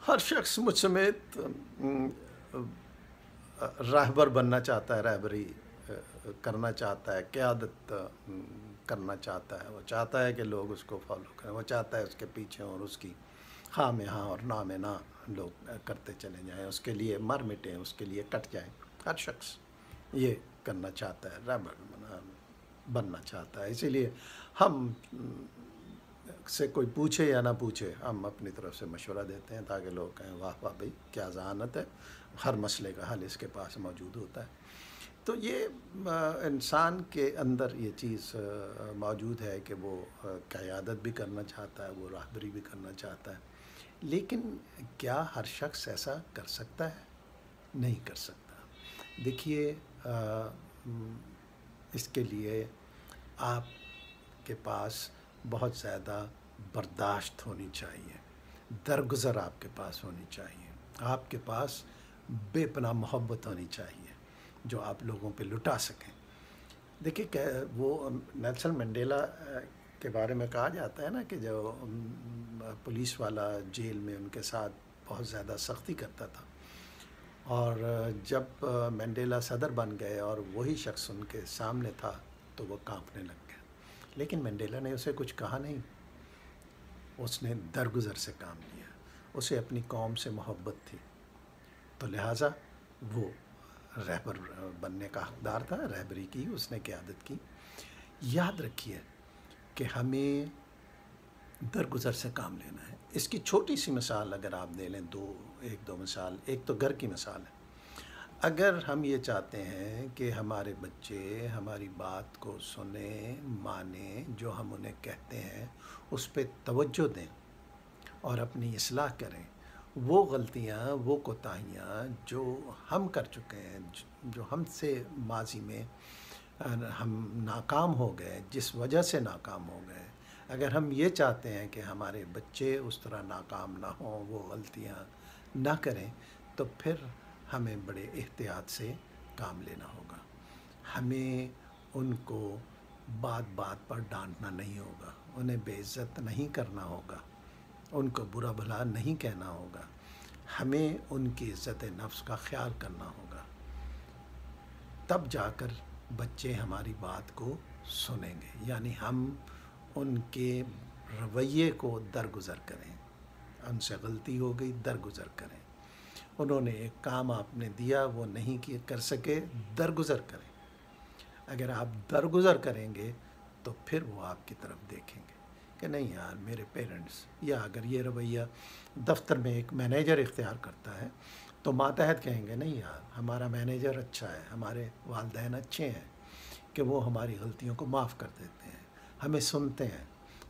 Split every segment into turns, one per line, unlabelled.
ہر شخص مجھ سمیت راہبر بننا چاہتا ہے، رہبری کرنا چاہتا ہے، قیادت کرنا چاہتا ہے. وہ چاہتا ہے کہ لوگ اس کو فالو کریں، وہ چاہتا ہے اس کے پیچھے اور اس کی ہاں میں ہاں اور نہ میں نہ لوگ کرتے چلے جائیں، اس کے لیے مر مٹیں، اس کے لیے کٹ جائیں. ہر شخص یہ کرنا چاہتا ہے، رہبر بننا چاہتا ہے. اسی لیے ہم سے کوئی پوچھے یا نہ پوچھے، ہم اپنی طرف سے مشورہ دیتے ہیں تاکہ لوگ کہیں واہ واہ بھائی کیا ذہانت ہے، ہر مسئلے کا حل اس کے پاس موجود ہوتا ہے. تو یہ انسان کے اندر یہ چیز موجود ہے کہ وہ قیادت بھی کرنا چاہتا ہے، وہ راہبری بھی کرنا چاہتا ہے. لیکن کیا ہر شخص ایسا کر سکتا ہے؟ نہیں کر سکتا. دیکھیے اس کے لیے آپ کے پاس بہت زیادہ برداشت ہونی چاہیے، درگزر آپ کے پاس ہونی چاہیے، آپ کے پاس بے پناہ محبت ہونی چاہیے جو آپ لوگوں پہ لٹا سکیں. دیکھیے کہ وہ نیلسن منڈیلا کے بارے میں کہا جاتا ہے نا کہ جو پولیس والا جیل میں ان کے ساتھ بہت زیادہ سختی کرتا تھا، اور جب منڈیلا صدر بن گئے اور وہی شخص ان کے سامنے تھا تو وہ کانپنے لگ گیا. لیکن منڈیلا نے اسے کچھ کہا نہیں، اس نے درگزر سے کام لیا، اسے اپنی قوم سے محبت تھی، تو لہٰذا وہ رہبر بننے کا حقدار تھا، رہبری کی، اس نے قیادت کی. یاد رکھیے کہ ہمیں درگزر سے کام لینا ہے. اس کی چھوٹی سی مثال اگر آپ دے لیں، ایک دو مثال. ایک تو گھر کی مثال ہے. اگر ہم یہ چاہتے ہیں کہ ہمارے بچے ہماری بات کو سنیں، مانیں، جو ہم انہیں کہتے ہیں اس پہ توجہ دیں اور اپنی اصلاح کریں، وہ غلطیاں، وہ کوتاہیاں جو ہم کر چکے ہیں، جو ہم سے ماضی میں ہم ناکام ہو گئے، جس وجہ سے ناکام ہو گئے، اگر ہم یہ چاہتے ہیں کہ ہمارے بچے اس طرح ناکام نہ ہوں، وہ غلطیاں نہ کریں، تو پھر ہمیں بڑے احتیاط سے کام لینا ہوگا. ہمیں ان کو بات بات پر ڈانٹنا نہیں ہوگا، انہیں بے عزت نہیں کرنا ہوگا، ان کو برا بھلا نہیں کہنا ہوگا. ہمیں ان کی عزت نفس کا خیال کرنا ہوگا. تب جا کر بچے ہماری بات کو سنیں گے. یعنی ہم ان کے رویے کو درگزر کریں. ان سے غلطی ہو گئی، درگزر کریں. انہوں نے ایک کام آپ نے دیا، وہ نہیں کر سکے، درگزر کریں. اگر آپ درگزر کریں گے تو پھر وہ آپ کی طرف دیکھیں گے کہ نہیں یار میرے پیرنٹس، یا اگر یہ رویہ دفتر میں ایک مینیجر اختیار کرتا ہے تو ماتحت کہیں گے نہیں یار ہمارا مینیجر اچھا ہے، ہمارے والدین اچھے ہیں کہ وہ ہماری غلطیوں کو معاف کر دیتے ہیں، ہمیں سنتے ہیں،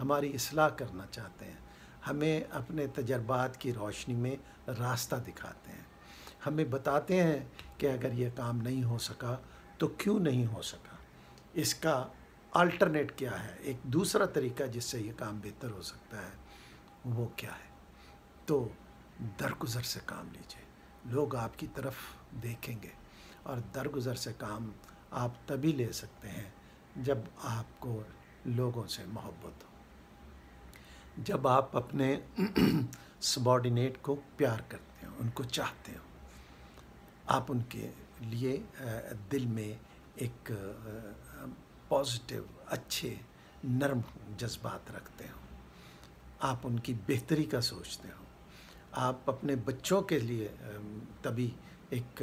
ہماری اصلاح کرنا چاہتے ہیں، ہمیں اپنے تجربات کی روشنی میں راستہ دکھاتے ہیں، ہمیں بتاتے ہیں کہ اگر یہ کام نہیں ہو سکا تو کیوں نہیں ہو سکا، اس کا الٹرنیٹ کیا ہے، ایک دوسرا طریقہ جس سے یہ کام بہتر ہو سکتا ہے وہ کیا ہے. تو درگزر سے کام لیجیے، لوگ آپ کی طرف دیکھیں گے. اور درگزر سے کام آپ تبھی لے سکتے ہیں جب آپ کو لوگوں سے محبت ہو، جب آپ اپنے سبارڈینیٹ کو پیار کرتے ہو، ان کو چاہتے ہو، آپ ان کے لیے دل میں ایک پازیٹیو، اچھے، نرم جذبات رکھتے ہو، آپ ان کی بہتری کا سوچتے ہو. آپ اپنے بچوں کے لیے تبھی ایک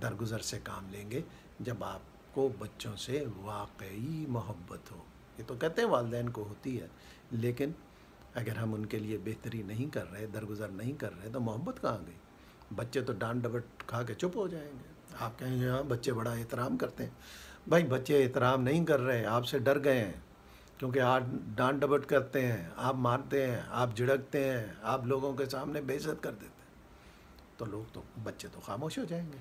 درگزر سے کام لیں گے جب آپ کو بچوں سے واقعی محبت ہو. یہ تو کہتے ہیں والدین کو ہوتی ہے، لیکن اگر ہم ان کے لیے بہتری نہیں کر رہے، درگزر نہیں کر رہے، تو محبت کہاں گئی؟ بچے تو ڈانٹ ڈپٹ کھا کے چپ ہو جائیں گے. آپ کہیں گے ہاں بچے بڑا احترام کرتے ہیں. بھائی بچے احترام نہیں کر رہے، آپ سے ڈر گئے ہیں کیونکہ آپ ڈانٹ ڈپٹ کرتے ہیں، آپ مارتے ہیں، آپ جھڑکتے ہیں، آپ لوگوں کے سامنے بے عزت کر دیتے ہیں، تو بچے تو خاموش ہو جائیں گے.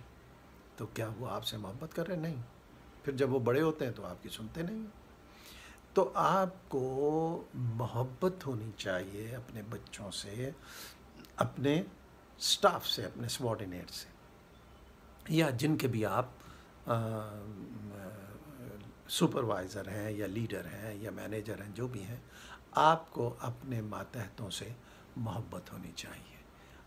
تو کیا وہ آپ سے محبت کر رہے؟ نہیں. پھر جب وہ بڑے ہوتے ہیں تو آپ کی سنتے نہیں ہیں. تو آپ کو محبت ہونی چاہیے اپنے بچوں سے، اپنے سٹاف سے، اپنے سبارڈینیٹ سے، یا جن کے بھی آپ سپروائزر ہیں یا لیڈر ہیں یا مینیجر ہیں، جو بھی ہیں، آپ کو اپنے ماتحتوں سے محبت ہونی چاہیے.